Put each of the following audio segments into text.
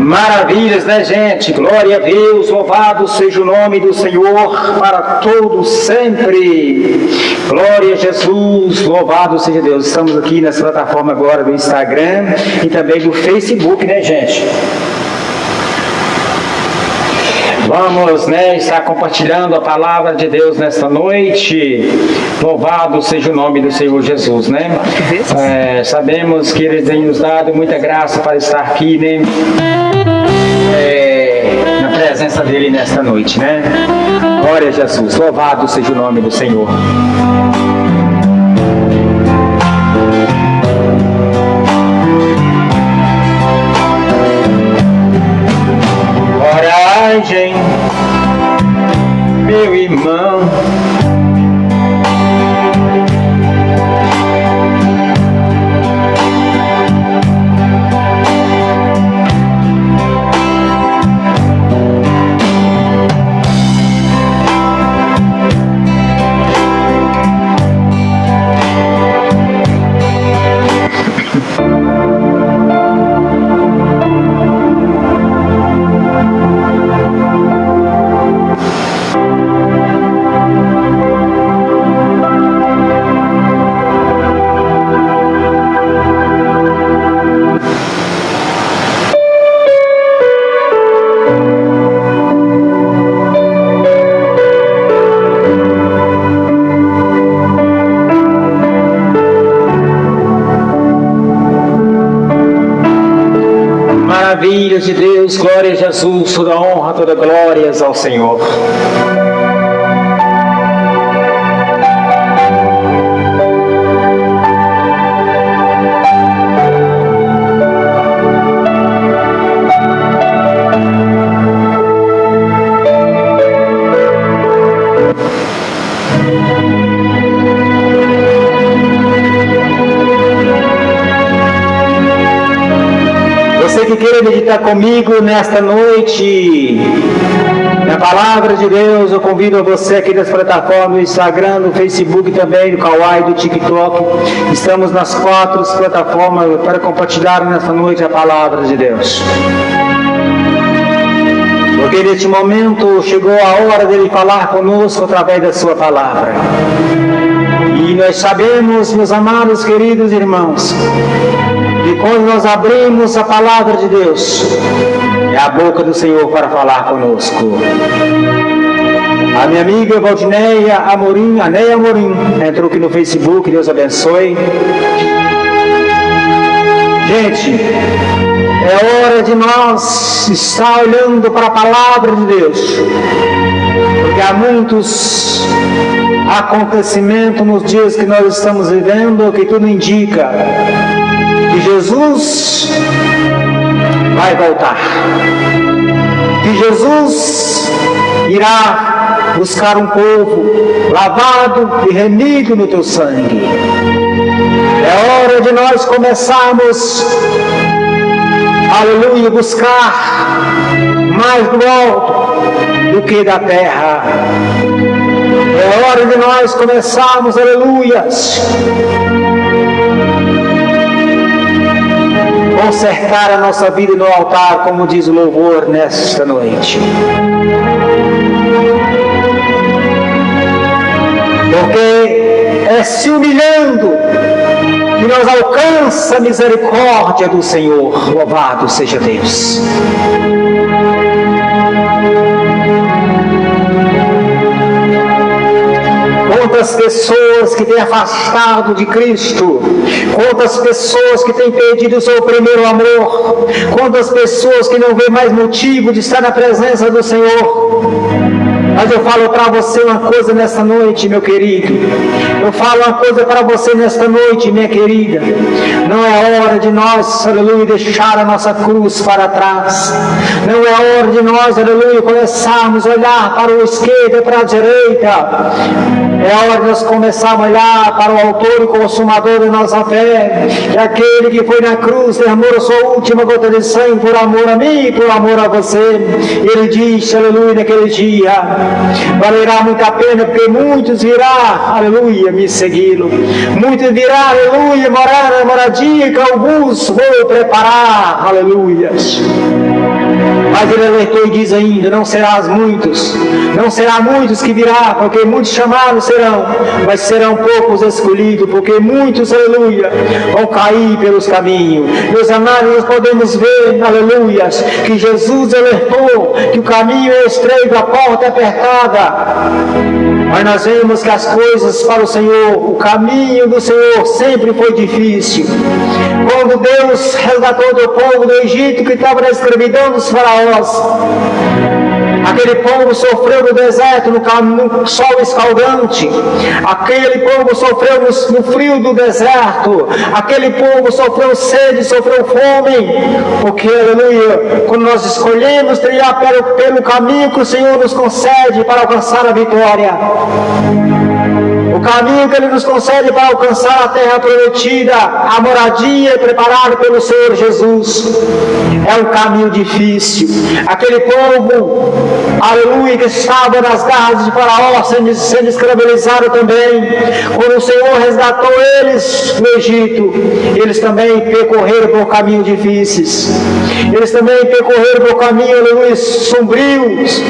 Maravilhas, né, gente? Glória a Deus, louvado seja o nome do Senhor para todos sempre. Glória a Jesus, louvado seja Deus. Estamos aqui nessa plataforma agora do Instagram e também do Facebook, né, gente? Vamos, né, estar compartilhando a palavra de Deus nesta noite. Louvado seja o nome do Senhor Jesus, né? Sabemos que Ele tem nos dado muita graça para estar aqui, né? Na presença dEle nesta noite, né? Glória a Jesus, louvado seja o nome do Senhor. Coragem, meu irmão. Maravilhas de Deus, glória a Jesus, toda honra, toda glória ao Senhor. Você que queira meditar comigo nesta noite na palavra de Deus, eu convido a você aqui das plataformas do Instagram, do Facebook também, do Kawaii, do TikTok. Estamos nas 4 plataformas para compartilhar nesta noite a palavra de Deus. Porque neste momento chegou a hora dele falar conosco através da sua palavra. E nós sabemos, meus amados, queridos irmãos, que quando nós abrimos a palavra de Deus, é a boca do Senhor para falar conosco. A minha amiga Valdineia Amorim, Aneia Amorim, entrou aqui no Facebook, Deus abençoe. Gente, é hora de nós estar olhando para a palavra de Deus, porque há muitos acontecimentos nos dias que nós estamos vivendo que tudo indica que Jesus vai voltar, que Jesus irá buscar um povo lavado e remido no teu sangue. É hora de nós começarmos, aleluia, buscar mais do alto do que da terra. É hora de nós começarmos, aleluias, consertar a nossa vida no altar, como diz o louvor nesta noite. Porque é se humilhando que nós alcançamos a misericórdia do Senhor. Louvado seja Deus. Quantas pessoas que têm afastado de Cristo, quantas pessoas que têm perdido o seu primeiro amor, quantas pessoas que não vêem mais motivo de estar na presença do Senhor. Mas eu falo para você uma coisa nesta noite, meu querido. Eu falo uma coisa para você nesta noite, minha querida. Não é hora de nós, aleluia, deixar a nossa cruz para trás. Não é hora de nós, aleluia, começarmos a olhar para o esquerdo e para a direita. É hora de nós começarmos a olhar para o autor e consumador da nossa fé. É aquele que foi na cruz, derramou a sua última gota de sangue por amor a mim e por amor a você. Ele disse, aleluia, naquele dia: valerá muito a pena, porque muitos virá, aleluia, me segui-lo. Muitos virá, aleluia, morar na moradia que alguns vou preparar, aleluias. Mas ele alertou e diz ainda: não serás muitos, não será muitos que virá, porque muitos chamados serão, mas serão poucos escolhidos, porque muitos, aleluia, vão cair pelos caminhos. Meus amados, nós podemos ver, aleluia, que Jesus alertou que o caminho é estreito, a porta é apertada. Mas nós vemos que as coisas para o Senhor, o caminho do Senhor sempre foi difícil. Quando Deus resgatou o povo do Egito que estava na escravidão dos faraós, aquele povo sofreu no deserto, no sol escaldante. Aquele povo sofreu no frio do deserto. Aquele povo sofreu sede, sofreu fome. Porque, aleluia, quando nós escolhemos trilhar pelo caminho que o Senhor nos concede para alcançar a vitória, o caminho que Ele nos concede para alcançar a terra prometida, a moradia preparada pelo Senhor Jesus, é um caminho difícil. Aquele povo, aleluia, que estava nas garras de Faraó, sendo escravizado também, quando o Senhor resgatou eles no Egito, eles também percorreram por caminhos difíceis. Eles também percorreram por caminhos, aleluia, sombrios.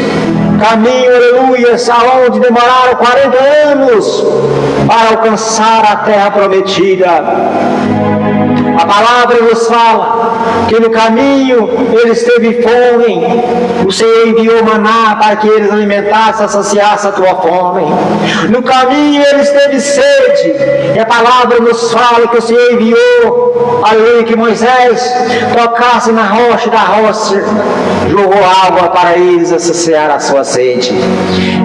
Caminho, aleluia, aonde demoraram 40 anos para alcançar a terra prometida. A palavra nos fala que no caminho eles teve fome. O Senhor enviou maná para que eles alimentassem, saciassem a tua fome. No caminho eles teve sede. E a palavra nos fala que o Senhor enviou, aleluia, que Moisés tocasse na rocha, da rocha jogou água para eles saciar a sua sede.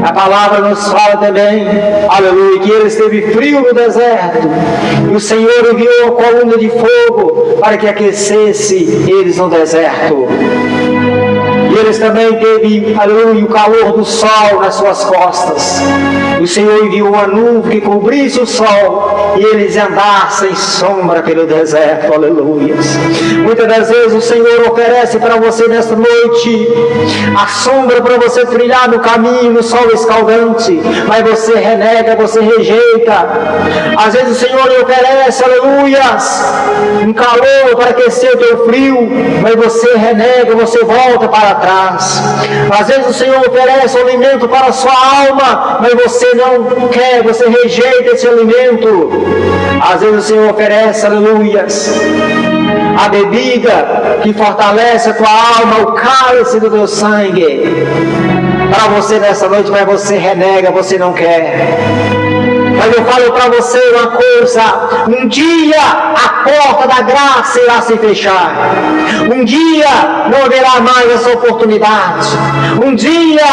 A palavra nos fala também, aleluia, que eles teve frio no deserto. E o Senhor enviou a coluna de fogo para que aquecesse eles no deserto. E eles também teve, aleluia, o calor do sol nas suas costas. O Senhor enviou uma nuvem que cobrisse o sol e eles andassem em sombra pelo deserto, aleluia. Muitas das vezes o Senhor oferece para você nesta noite a sombra para você trilhar no caminho, no sol escaldante, mas você renega, você rejeita. Às vezes o Senhor lhe oferece, aleluia, um calor para aquecer o teu frio, mas você renega, você volta para trás. Às vezes o Senhor oferece um alimento para a sua alma, mas você não quer, você rejeita esse alimento. Às vezes o Senhor oferece, aleluias, a bebida que fortalece a tua alma, o cálice do teu sangue, para você nessa noite, mas você renega, você não quer. Mas eu falo para você uma coisa: um dia a porta da graça irá se fechar. Um dia não haverá mais essa oportunidade. Um dia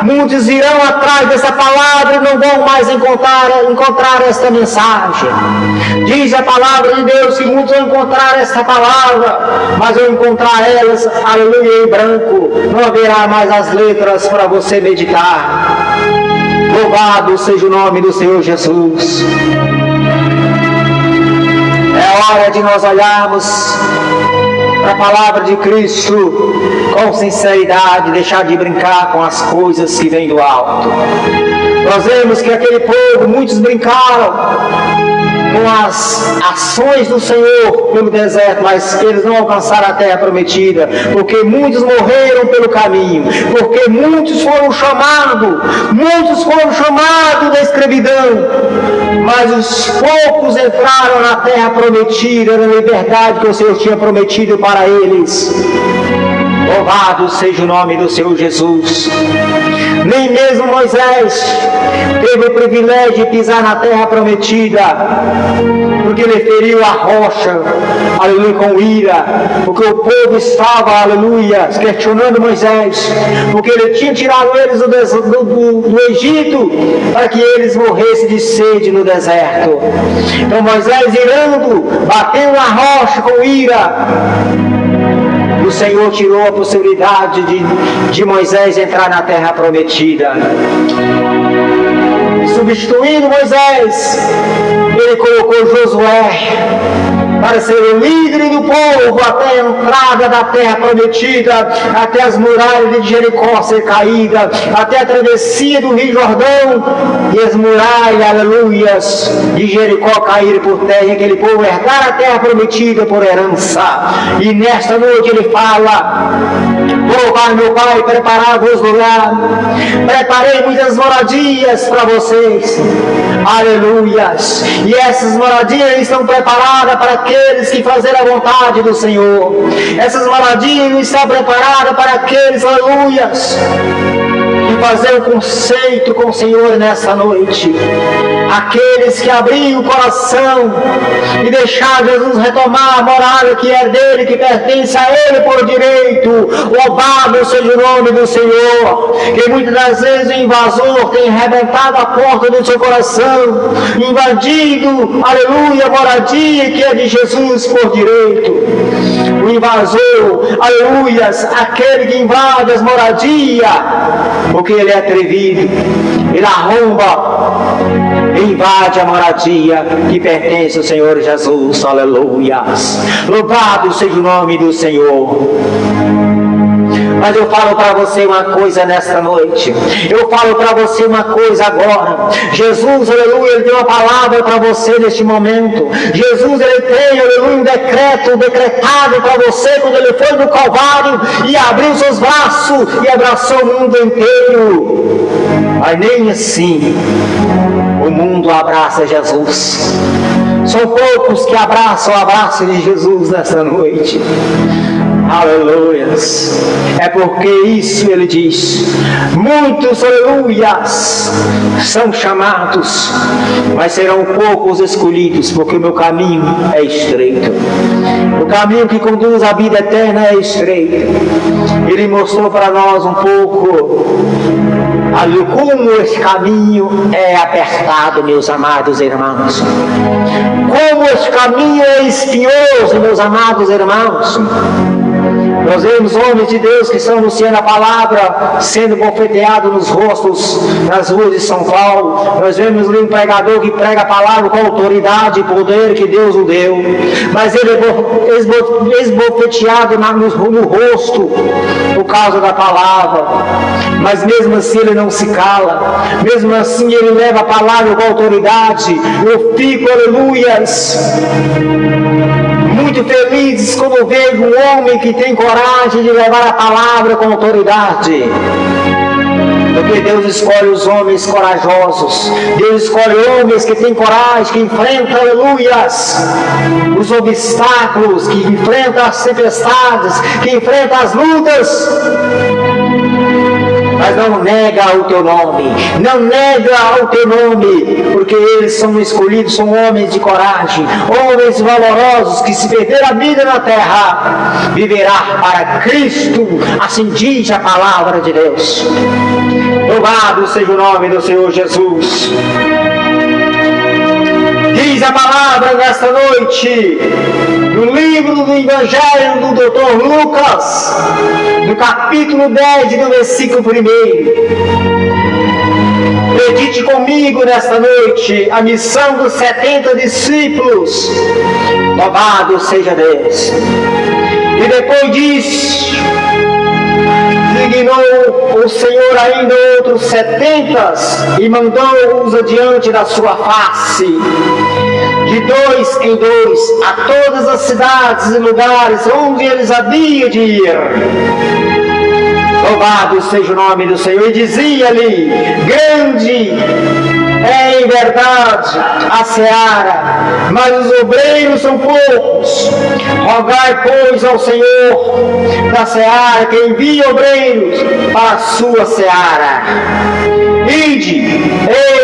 muitos irão atrás dessa palavra e não vão mais encontrar esta mensagem. Diz a palavra de Deus que muitos vão encontrar esta palavra, mas vão encontrar elas, aleluia, em branco. Não haverá mais as letras para você meditar. Louvado seja o nome do Senhor Jesus. É hora de nós olharmos para a palavra de Cristo com sinceridade, deixar de brincar com as coisas que vêm do alto. Nós vemos que aquele povo, muitos brincaram com as ações do Senhor pelo deserto, mas eles não alcançaram a terra prometida, porque muitos morreram pelo caminho, porque muitos foram chamados da escravidão, mas os poucos entraram na terra prometida, na liberdade que o Senhor tinha prometido para eles. Louvado seja o nome do Senhor Jesus. Nem mesmo Moisés teve o privilégio de pisar na terra prometida, porque ele feriu a rocha, aleluia, com ira, porque o povo estava, aleluia, questionando Moisés, porque ele tinha tirado eles do Egito para que eles morressem de sede no deserto. Então Moisés, irando, bateu na rocha com ira. O Senhor tirou a possibilidade de Moisés entrar na terra prometida. Substituindo Moisés, ele colocou Josué. para ser o líder do povo até a entrada da terra prometida, até as muralhas de Jericó ser caída, até a travessia do Rio Jordão e as muralhas, aleluias, de Jericó caírem por terra e aquele povo herdar a terra prometida por herança. E nesta noite ele fala: louvar meu Pai, preparar-vos lugar, preparei muitas moradias para vocês, aleluias, e essas moradias estão preparadas para aqueles que fazem a vontade do Senhor. Essas moradias estão preparadas para aqueles, aleluias, que fazer o conceito com o Senhor nessa noite. Aqueles que abriram o coração e deixaram Jesus retomar a morada que é dele, que pertence a ele por direito. Louvado seja o nome do Senhor. Que muitas das vezes o invasor tem arrebentado a porta do seu coração, invadido, aleluia, a moradia que é de Jesus por direito. O invasor, aleluias, aquele que invade as moradias, porque ele é atrevido, ele arromba, invade a moradia que pertence ao Senhor Jesus, aleluias. Louvado seja o nome do Senhor. Mas eu falo para você uma coisa nesta noite. Eu falo para você uma coisa agora. Jesus, aleluia, ele tem uma palavra para você neste momento. Jesus, ele tem, aleluia, um decreto decretado para você quando ele foi no Calvário e abriu seus braços e abraçou o mundo inteiro. Mas nem assim o mundo abraça Jesus. São poucos que abraçam o abraço de Jesus nesta noite. Aleluias. É porque isso ele diz: muitos, aleluias, são chamados, mas serão poucos escolhidos, porque o meu caminho é estreito. O caminho que conduz à vida eterna é estreito. Ele mostrou para nós um pouco como esse caminho é apertado, meus amados irmãos. Como esse caminho é espinhoso, meus amados irmãos. Nós vemos homens de Deus que estão anunciando a palavra, sendo bofeteados nos rostos, nas ruas de São Paulo. Nós vemos um pregador que prega a palavra com autoridade e poder que Deus o deu, mas ele é esbofeteado no rosto por causa da palavra. Mas mesmo assim ele não se cala, mesmo assim ele leva a palavra com autoridade. Eu fico, aleluias, muito felizes quando vejo um homem que tem coragem de levar a palavra com autoridade. Porque Deus escolhe os homens corajosos. Deus escolhe homens que têm coragem, que enfrentam, aleluias, os obstáculos, que enfrentam as tempestades, que enfrentam as lutas. Mas não nega o teu nome, não nega o teu nome, porque eles são escolhidos, são homens de coragem, homens valorosos, que se perder a vida na terra, viverá para Cristo, assim diz a palavra de Deus. Louvado seja o nome do Senhor Jesus. Diz a palavra nesta noite, no livro do Evangelho do Dr. Lucas, no capítulo 10, no versículo 1. Medite comigo nesta noite a missão dos 70 discípulos. Louvado seja Deus. E depois disso, designou o Senhor ainda outros 70 e mandou-os adiante da sua face, de 2 em 2, a todas as cidades e lugares onde eles haviam de ir. Louvado seja o nome do Senhor. E dizia-lhe: grande é em verdade a seara, mas os obreiros são poucos. Rogai, pois, ao Senhor da seara que envie obreiros para a sua seara. Ide,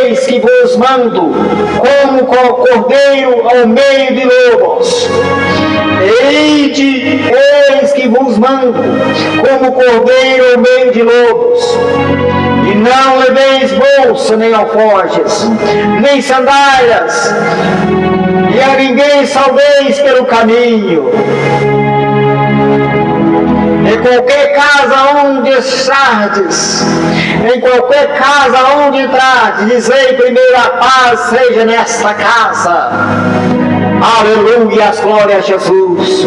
eis que vos mando, como cordeiro ao meio de lobos. Ide, eis que vos mando, como cordeiro ao meio de lobos. E não leveis bolsa, nem alforjes, nem sandálias, e a ninguém saudeis pelo caminho. Em qualquer casa onde estardes, em qualquer casa onde entrardes, dizei primeiro: a paz seja nesta casa. Aleluia, glória a Jesus.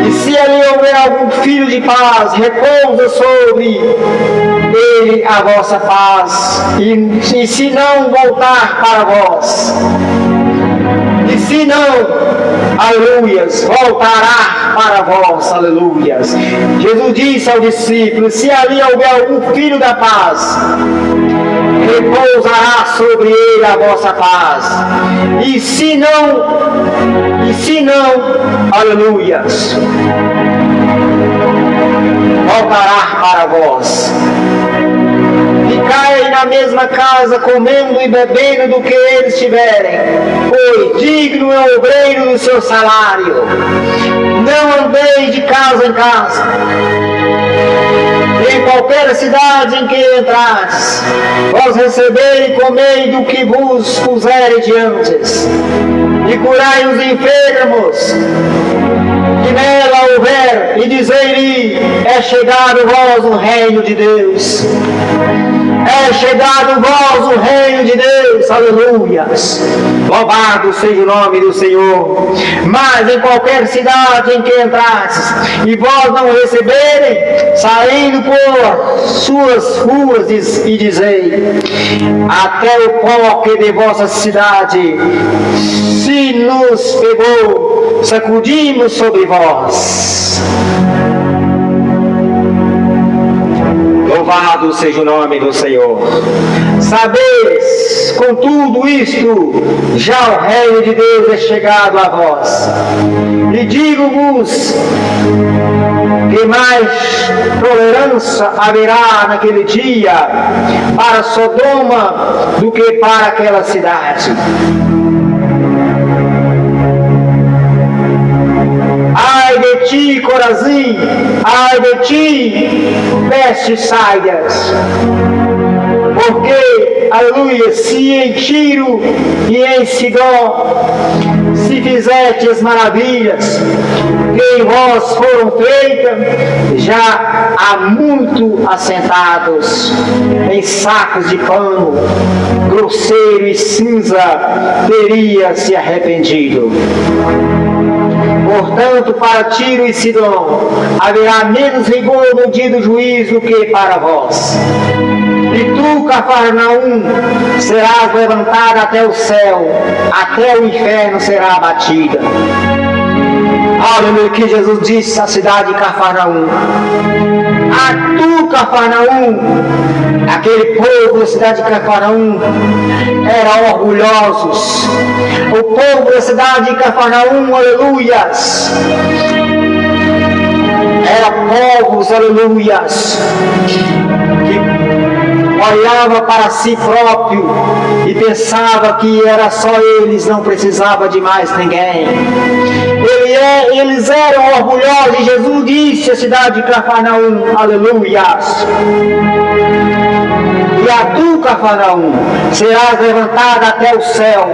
E se ali houver algum filho de paz, repousa sobre ele a vossa paz. E se não voltar para vós, e se não, aleluias, voltará para vós, aleluias. Jesus disse ao discípulo: se ali houver algum filho da paz, repousará sobre ele a vossa paz. E se não, aleluias, voltará para vós. Ficai na mesma casa, comendo e bebendo do que eles tiverem, pois digno é o obreiro do seu salário. Não andeis de casa em casa. Em qualquer cidade em que entrardes, vós recebei e comei do que vos puserem diante, e curai os enfermos que nela houver, e dizei-lhe: é chegado vós o reino de Deus. É chegado vós o reino de Deus, aleluias. Louvado seja o nome do Senhor. Mas em qualquer cidade em que entrastes, e vós não receberem, saindo por suas ruas, e dizei: até o pó que de vossa cidade se nos pegou, sacudimos sobre vós. Louvado seja o nome do Senhor. Sabeis, com tudo isto, já o reino de Deus é chegado a vós. E digo-vos que mais tolerância haverá naquele dia para Sodoma do que para aquela cidade. Ai de ti, Corazim! Ai de ti, Betsaida! Porque, aleluia, se em Tiro e em Sidom se fizestes maravilhas que em vós foram feitas, já há muito assentados em sacos de pano, grosseiro e cinza, teria se arrependido. Portanto, para Tiro e Sidom haverá menos rigor no dia do juízo que para vós. E tu, Cafarnaum, serás levantada até o céu, até o inferno será abatida. Aleluia, que Jesus disse à cidade de Cafarnaum: a tu, Cafarnaum. Aquele povo da cidade de Cafarnaum eram orgulhosos. O povo da cidade de Cafarnaum, aleluias, eram povos, aleluias, que olhava para si próprio e pensava que era só eles, não precisava de mais ninguém. Eles eram orgulhosos, e Jesus disse à cidade de Cafarnaum, aleluias: e a tu, Cafarnaum, serás levantada até o céu,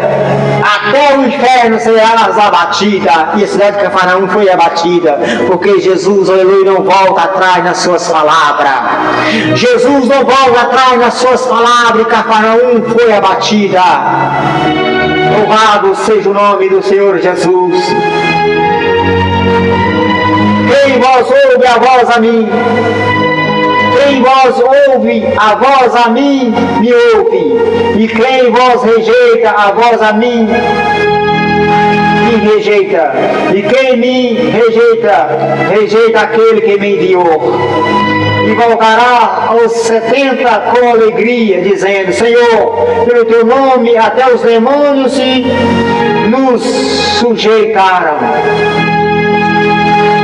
até o inferno serás abatida. E a cidade de Cafarnaum foi abatida, porque Jesus, aleluia, não volta atrás nas suas palavras. Jesus não volta atrás nas suas palavras, e Cafarnaum foi abatida. Louvado seja o nome do Senhor Jesus. Quem vós ouve a voz a mim, quem vós ouve a voz a mim, me ouve. E quem vós rejeita a voz a mim, me rejeita. E quem me rejeita, rejeita aquele que me enviou. E voltará aos 70 com alegria, dizendo: Senhor, pelo teu nome até os demônios se nos sujeitaram.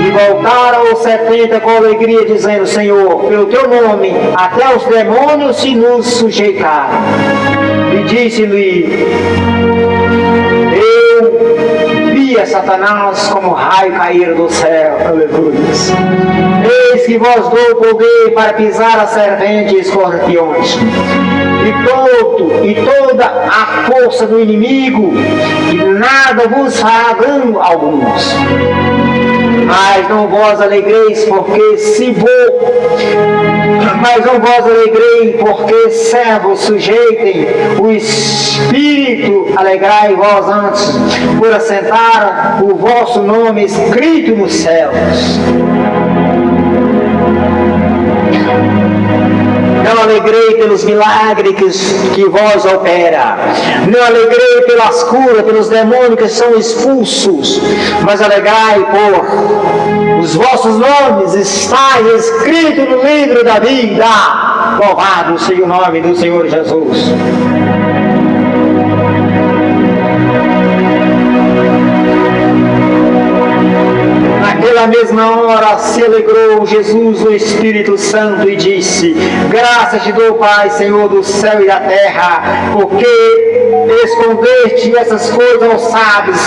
E voltaram aos 70 com alegria, dizendo: Senhor, pelo teu nome até os demônios se nos sujeitaram. E disse-lhe: eu vi a Satanás como raio cair do céu. Aleluia. Eis que vos dou poder para pisar a serpente e escorpiões, e toda a força do inimigo, e nada vos fará dano alguns. Mas não vos alegreis, porque se vou. Mas não vos alegrei, porque servos sujeitem o Espírito. Alegrai vós antes, por assentar o vosso nome escrito nos céus. Não alegrei pelos milagres que vós opera. Não alegrei pelas curas, pelos demônios que são expulsos. Mas alegrai por os vossos nomes estáis escritos no livro da vida. Louvado seja o nome do Senhor Jesus. Naquela mesma hora se alegrou Jesus no Espírito Santo e disse: graças te dou, Pai, Senhor do céu e da terra, porque escondeste essas coisas aos sábios,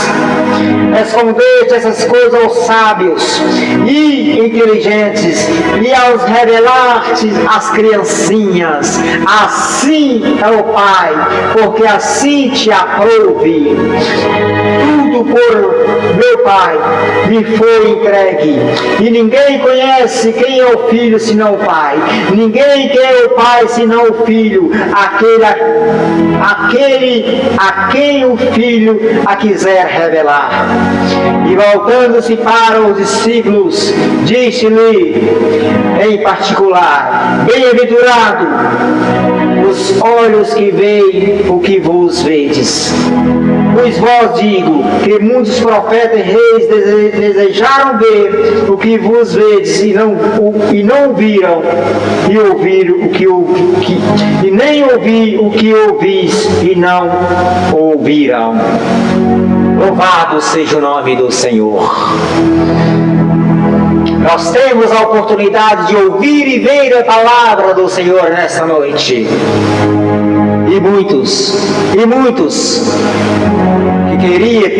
escondeste essas coisas aos sábios e inteligentes, e aos revelar-te às criancinhas. Assim é o Pai, porque assim te aprouve. Tudo por meu Pai me foi entregue, e ninguém conhece quem é o Filho senão o Pai. Ninguém quem é o Pai senão o Filho, aquele a quem o Filho a quiser revelar. E voltando-se para os discípulos, disse-lhe em particular: bem-aventurado os olhos que veem o que vos vedes. Pois vós digo que muitos profetas e reis desejaram ver o que vos vedes e não viram, e ouviram e nem ouvi o que ouvis e não ouviram. Louvado seja o nome do Senhor. Nós temos a oportunidade de ouvir e ver a palavra do Senhor nesta noite. E muitos que queriam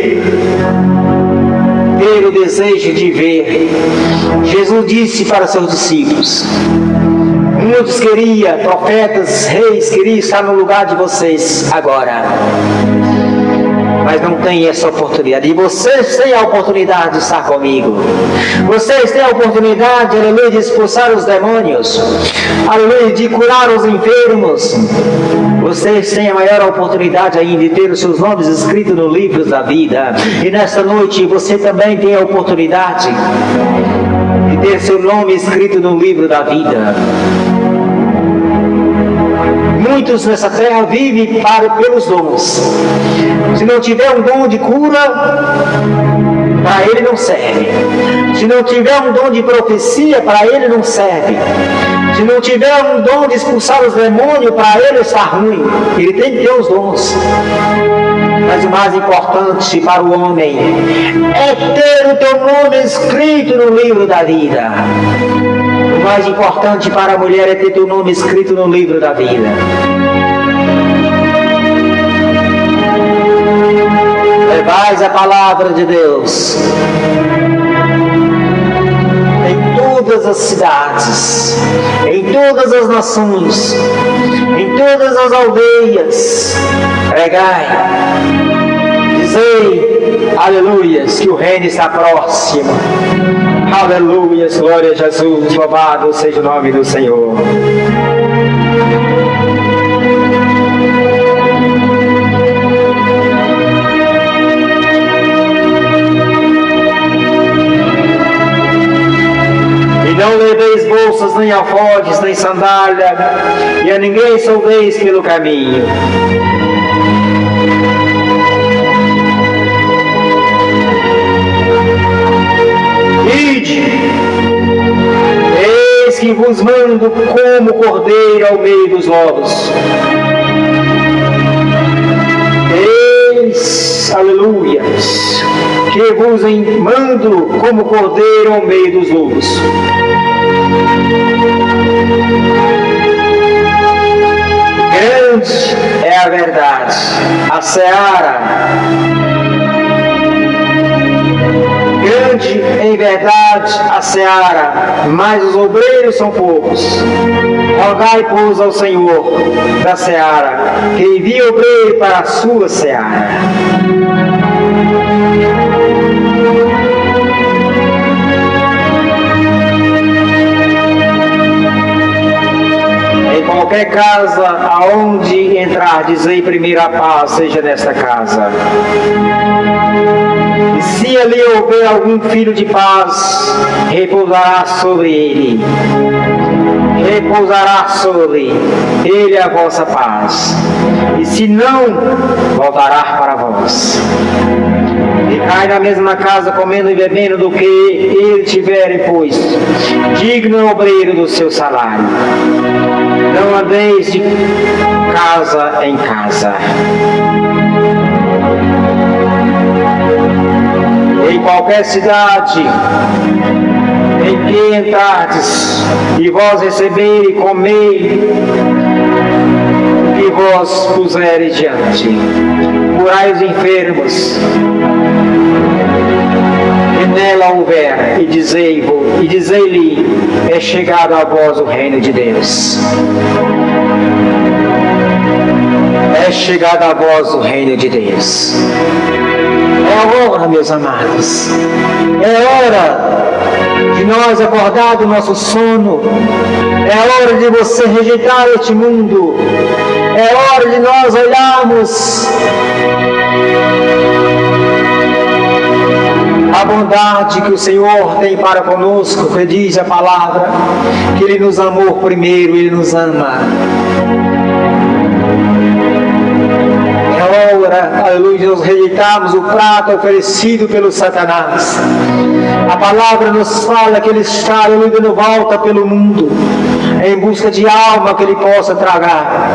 ter o desejo de ver. Jesus disse para seus discípulos: muitos queriam, profetas, reis, queriam estar no lugar de vocês agora, mas não tem essa oportunidade. E vocês têm a oportunidade de estar comigo. Vocês têm a oportunidade, aleluia, de expulsar os demônios, aleluia, de curar os enfermos. Vocês têm a maior oportunidade ainda de ter os seus nomes escritos no livro da vida. E nesta noite você também tem a oportunidade de ter seu nome escrito no livro da vida. Muitos nessa terra vivem pelos dons. Se não tiver um dom de cura, para ele não serve. Se não tiver um dom de profecia, para ele não serve. Se não tiver um dom de expulsar os demônios, para ele está ruim. Ele tem que ter os dons. Mas o mais importante para o homem é ter o teu nome escrito no livro da vida. O mais importante para a mulher é ter teu nome escrito no livro da vida. Levais a palavra de Deus em todas as cidades, em todas as nações, em todas as aldeias. Pregai, dizei, aleluias, que o reino está próximo. Aleluia, glória a Jesus, louvado seja o nome do Senhor. E não leveis bolsas, nem alforjes, nem sandália, e a ninguém soldeis pelo caminho. Ide, eis que vos mando como cordeiro ao meio dos lobos. Eis, aleluias, que vos mando como cordeiro ao meio dos lobos. Grande é a verdade, a seara. Grande em verdade a seara, mas os obreiros são poucos. Rogai, pois, ao Senhor da seara, que envie obreiro para a sua seara. qualquer casa aonde entrar, dizei primeiro a paz seja nesta casa. E se ali houver algum filho de paz, repousará sobre ele. Repousará sobre ele a vossa paz. E se não, voltará para vós. Ficai na mesma casa comendo e bebendo do que ele tiver, pois digno é o obreiro do seu salário. Não andeis de casa em casa. Em qualquer cidade em que entrardes e vós receberem e comerem o que vos puserem diante, curai os enfermos que nela houver, e dizei-lhe, é chegado a vós o reino de Deus. É chegado a vós o reino de Deus. É hora, meus amados, é hora de nós acordar do nosso sono, é hora de você rejeitar este mundo, é hora de nós olharmos a bondade que o Senhor tem para conosco, que diz a palavra, que Ele nos amou primeiro, Ele nos ama. É hora, aleluia, de nós rejeitarmos o prato oferecido pelo Satanás. A palavra nos fala que ele está, aleluia, dando volta pelo mundo, em busca de alma que ele possa tragar.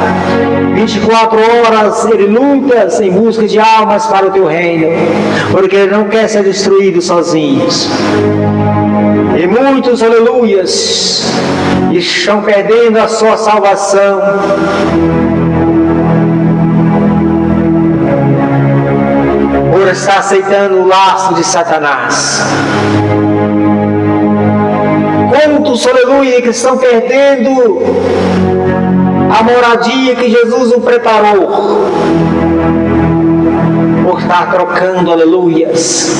24 horas ele luta em busca de almas para o teu reino, porque ele não quer ser destruído sozinhos. E muitos, aleluias, estão perdendo a sua salvação por estar aceitando o laço de Satanás. Quantos, aleluia, que estão perdendo a moradia que Jesus o preparou, por estar trocando, aleluias,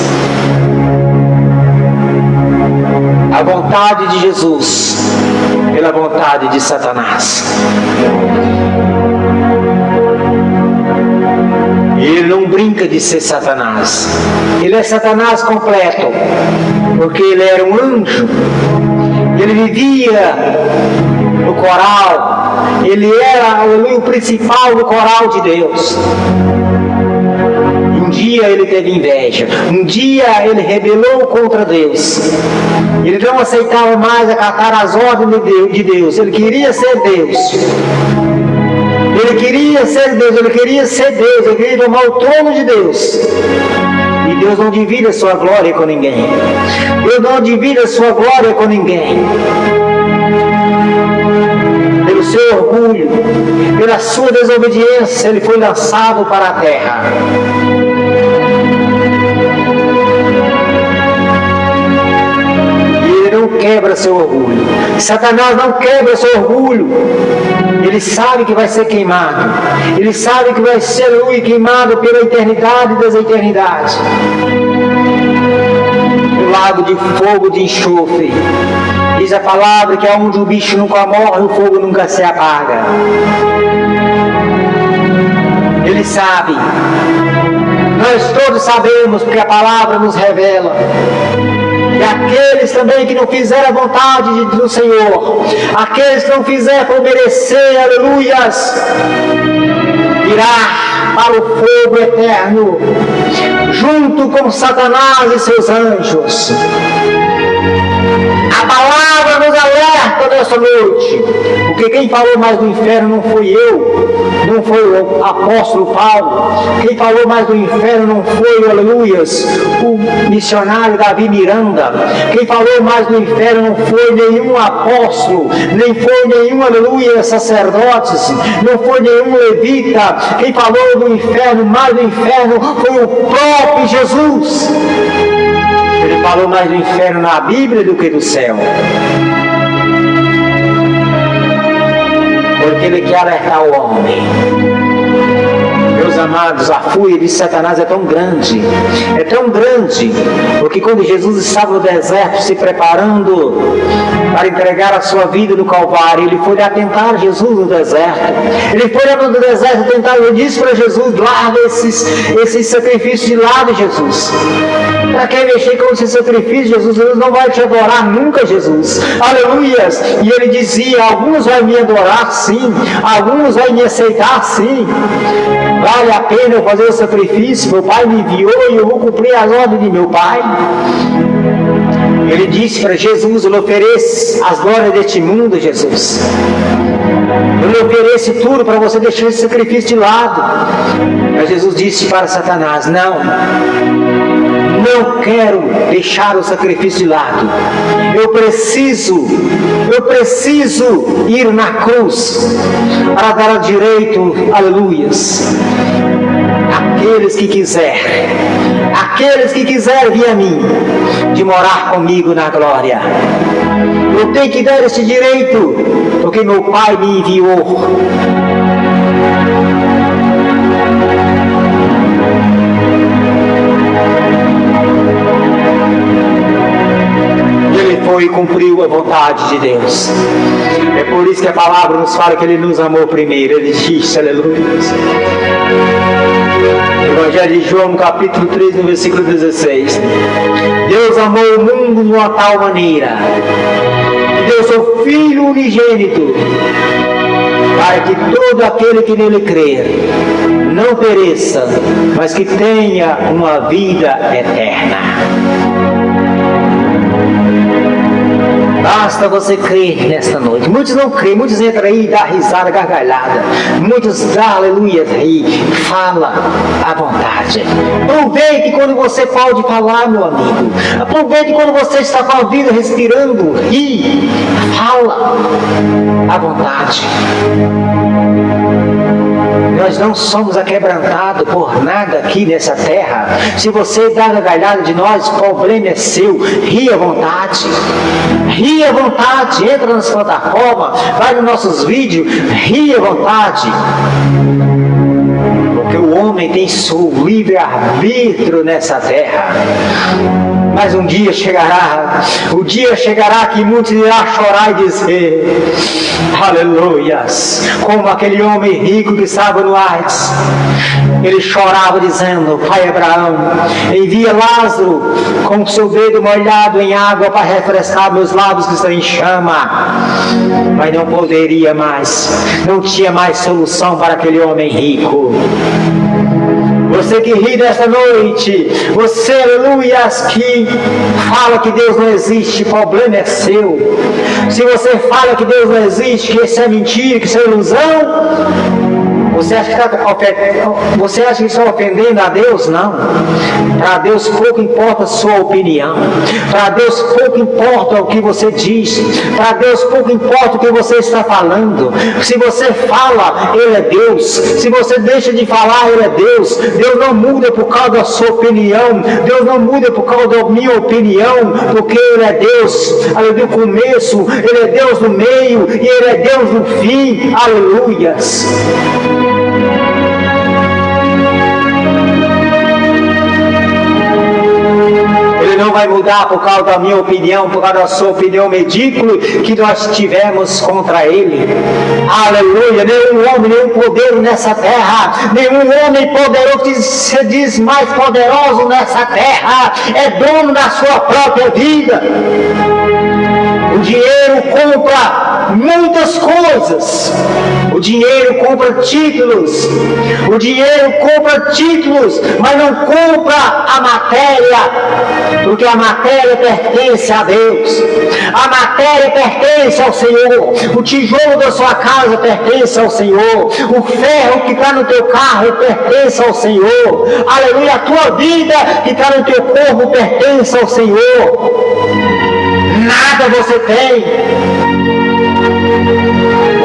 a vontade de Jesus pela vontade de Satanás. Ele não brinca de ser Satanás. Ele é Satanás completo, porque ele era um anjo. Ele vivia no coral. Ele era, aleluia, o principal do coral de Deus. Um dia ele teve inveja. Um dia ele rebelou contra Deus. Ele não aceitava mais acatar as ordens de Deus. Ele queria ser Deus. Ele queria ser Deus, ele queria tomar o trono de Deus. E Deus não divide a sua glória com ninguém. Deus não divide a sua glória com ninguém. Pelo seu orgulho, pela sua desobediência, ele foi lançado para a terra. E ele não quebra seu orgulho. Satanás não quebra seu orgulho. Ele sabe que vai ser queimado. Ele sabe que vai ser queimado pela eternidade das eternidades. O lago de fogo de enxofre. Diz a palavra que onde o bicho nunca morre, o fogo nunca se apaga. Ele sabe. Nós todos sabemos, porque a palavra nos revela. E aqueles também que não fizeram a vontade do Senhor, aqueles que não fizeram por merecer, aleluias, irá para o fogo eterno, junto com Satanás e seus anjos. A palavra nos alerta nessa noite, porque quem falou mais do inferno não fui eu, não foi o apóstolo Paulo. Quem falou mais do inferno não foi, aleluias, o missionário Davi Miranda. Quem falou mais do inferno não foi nenhum apóstolo, nem foi nenhum, aleluia, sacerdotes, não foi nenhum levita. Quem falou do inferno, mais do inferno, foi o próprio Jesus. Ele falou mais do inferno na Bíblia do que do céu. Porque ele quer alertar o homem. Meus amados, a fúria de Satanás é tão grande, porque quando Jesus estava no deserto se preparando para entregar a sua vida no Calvário. Ele foi lá tentar Jesus no deserto. Ele foi lá no deserto tentar, ele disse para Jesus: larga esses sacrifícios de lado, Jesus. Para que mexer com esse sacrifício, Jesus? Jesus não vai te adorar nunca, Jesus. Aleluias. E ele dizia: alguns vão me adorar sim, alguns vão me aceitar sim. Vale a pena eu fazer o sacrifício? Meu Pai me enviou e eu vou cumprir as ordens de meu Pai. Ele disse para Jesus: eu lhe ofereço as glórias deste mundo, Jesus. Eu lhe ofereço tudo para você deixar esse sacrifício de lado. Mas Jesus disse para Satanás: não quero deixar o sacrifício de lado. Eu preciso ir na cruz para dar direito, aleluias, aqueles que quiserem vir a mim, de morar comigo na glória. Eu tenho que dar esse direito, porque meu Pai me enviou. Ele foi e cumpriu a vontade de Deus. É por isso que a palavra nos fala que Ele nos amou primeiro. Ele disse, aleluia. Evangelho de João, no capítulo 3, no versículo 16. Deus amou o mundo de uma tal maneira que deu seu Filho unigênito, para que todo aquele que nele crer não pereça, mas que tenha uma vida eterna. Basta você crer nesta noite. Muitos não creem, muitos entram aí e dão risada, gargalhada. Muitos dão aleluia aí, fala à vontade. Aproveite quando você pode falar, meu amigo. Aproveite quando você está com a vida respirando e fala à vontade. Nós não somos aquebrantados por nada aqui nessa terra. Se você dá gargalhada de nós, o problema é seu. Ria à vontade. Ria à vontade. Entra nas plataformas, vai nos nossos vídeos. Ria à vontade. Porque o homem tem seu livre-arbítrio nessa terra. Mas um dia chegará, o dia chegará que muitos irão chorar e dizer, aleluias, como aquele homem rico que estava no Hades. Ele chorava dizendo, Pai Abraão, envia Lázaro com o seu dedo molhado em água para refrescar meus lábios que estão em chama. Mas não poderia mais, não tinha mais solução para aquele homem rico. Você que ri nessa noite, você, aleluias, que fala que Deus não existe, o problema é seu. Se você fala que Deus não existe, que isso é mentira, que isso é ilusão, você acha que está ofendendo a Deus? Não. Para Deus pouco importa a sua opinião. Para Deus pouco importa o que você diz. Para Deus pouco importa o que você está falando. Se você fala, Ele é Deus. Se você deixa de falar, Ele é Deus. Deus não muda por causa da sua opinião. Deus não muda por causa da minha opinião. Porque Ele é Deus. Aleluia, do começo. Ele é Deus no meio. E Ele é Deus no fim. Aleluias. Ele não vai mudar por causa da minha opinião, por causa da sua opinião medíocre que nós tivemos contra Ele. Aleluia! Nenhum homem, nenhum poder nessa terra, nenhum homem poderoso que se diz mais poderoso nessa terra é dono da sua própria vida. O dinheiro compra muitas coisas. O dinheiro compra títulos. O dinheiro compra títulos, mas não compra a matéria, porque a matéria pertence a Deus. A matéria pertence ao Senhor. O tijolo da sua casa pertence ao Senhor. O ferro que está no teu carro pertence ao Senhor. Aleluia! A tua vida que está no teu corpo pertence ao Senhor. Nada você tem.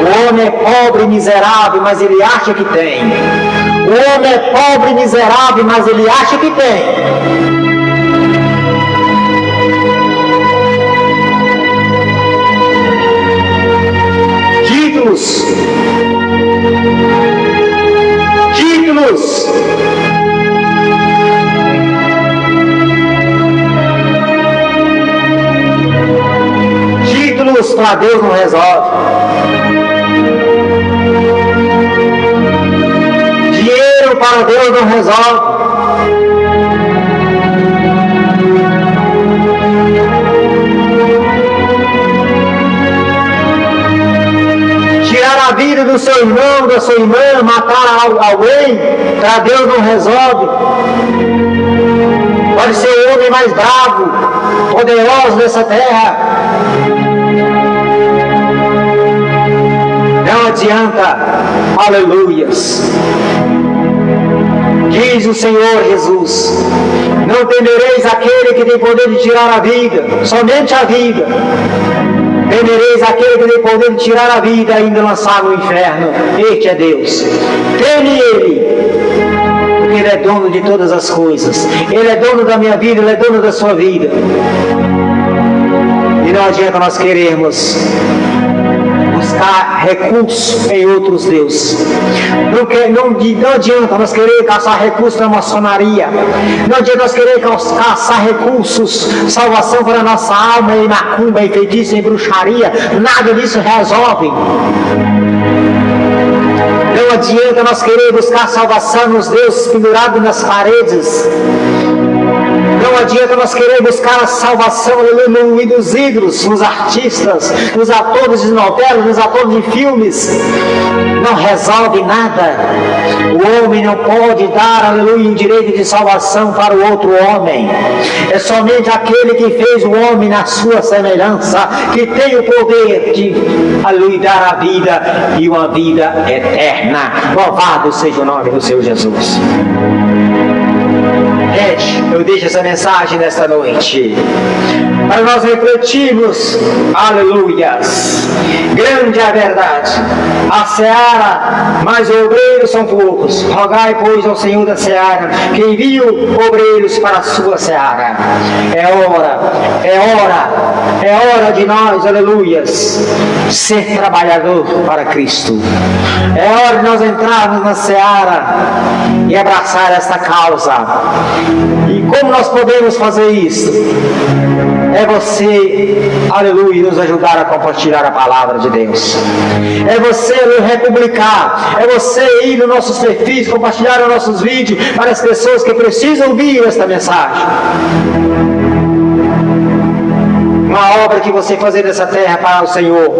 O homem é pobre e miserável, mas ele acha que tem. O homem é pobre e miserável, mas ele acha que tem. Títulos. Títulos para Deus não resolve. Dinheiro para Deus não resolve. Tirar a vida do seu irmão, da sua irmã, matar alguém, para Deus não resolve. Pode ser o homem mais bravo, poderoso dessa terra. Não adianta, aleluias. Diz o Senhor Jesus: não temereis aquele que tem poder de tirar a vida, somente a vida. Temereis aquele que tem poder de tirar a vida e ainda lançar no inferno. Este é Deus. Teme Ele, porque Ele é dono de todas as coisas. Ele é dono da minha vida, Ele é dono da sua vida. E não adianta nós querermos buscar recursos em outros deuses. Não adianta nós querer caçar recursos na maçonaria. Não adianta nós querer caçar recursos, salvação para a nossa alma em macumba, em feitiço, em bruxaria. Nada disso resolve. Não adianta nós querer buscar salvação nos deuses pendurados nas paredes. Não adianta nós querer buscar a salvação nos ídolos, nos artistas, nos atores de novelas, nos atores de filmes. Não resolve nada. O homem não pode dar, aleluia, o direito de salvação para o outro homem. É somente aquele que fez o homem na sua semelhança, que tem o poder de, aleluia, dar a vida e uma vida eterna. Louvado seja o nome do Senhor Jesus. Gente, eu deixo essa mensagem nesta noite para nós refletirmos, aleluias. Grande é a verdade, a seara, mas os obreiros são poucos. Rogai, pois, ao Senhor da seara que envie obreiros para a sua seara. É hora de nós, aleluias, ser trabalhador para Cristo. É hora de nós entrarmos na seara e abraçar esta causa. E como nós podemos fazer isso? É você, aleluia, nos ajudar a compartilhar a palavra de Deus. É você republicar. É você ir nos nossos perfis, compartilhar os nossos vídeos para as pessoas que precisam ouvir esta mensagem. Uma obra que você fazer dessa terra para o Senhor,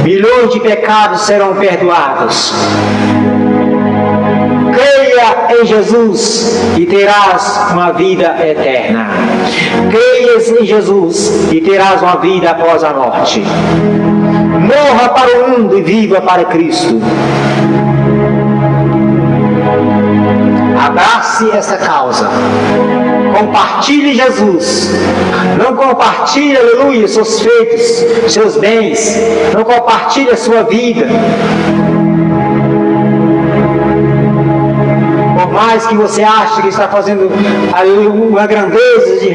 milhões de pecados serão perdoados. Creia em Jesus e terás uma vida eterna. Creias em Jesus e terás uma vida após a morte. Morra para o mundo e viva para Cristo. Abrace essa causa. Compartilhe Jesus. Não compartilhe, aleluia, seus feitos, seus bens. Não compartilhe a sua vida. Por mais que você ache que está fazendo uma grandeza de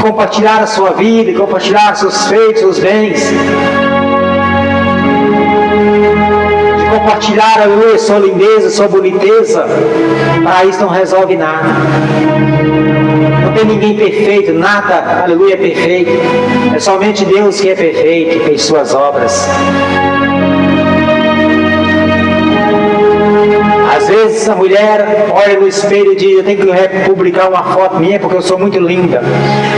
compartilhar a sua vida, compartilhar seus feitos, seus bens, de compartilhar, aleluia, sua lindeza, sua boniteza, para isso não resolve nada. Não tem ninguém perfeito, nada, aleluia, é perfeito. É somente Deus que é perfeito em suas obras. Às vezes a mulher olha no espelho e diz: eu tenho que publicar uma foto minha porque eu sou muito linda,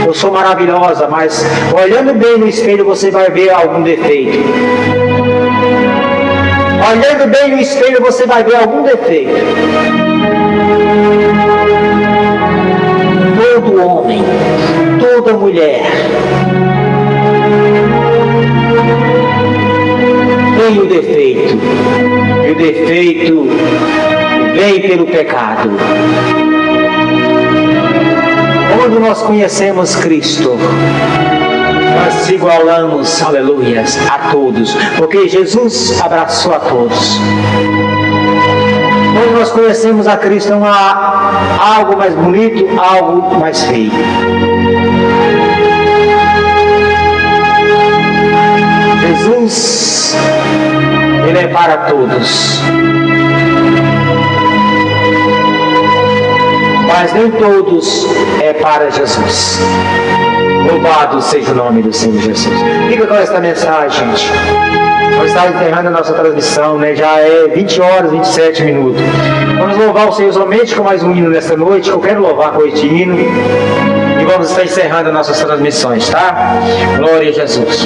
eu sou maravilhosa. Mas olhando bem no espelho você vai ver algum defeito. Olhando bem no espelho você vai ver algum defeito. Todo homem, toda mulher tem o defeito. E o defeito vem pelo pecado. Quando nós conhecemos Cristo, nós igualamos, aleluias, a todos, porque Jesus abraçou a todos. Quando nós conhecemos a Cristo, não há algo mais bonito, algo mais feio. Jesus, Ele é para todos. Mas nem todos é para Jesus. Louvado seja o nome do Senhor Jesus. Fica com esta mensagem, gente. Nós estamos encerrando a nossa transmissão, né? Já é 20 horas, 27 minutos. Vamos louvar o Senhor somente com mais um hino nesta noite, que eu quero louvar com este hino. E vamos estar encerrando nossas transmissões, tá? Glória a Jesus.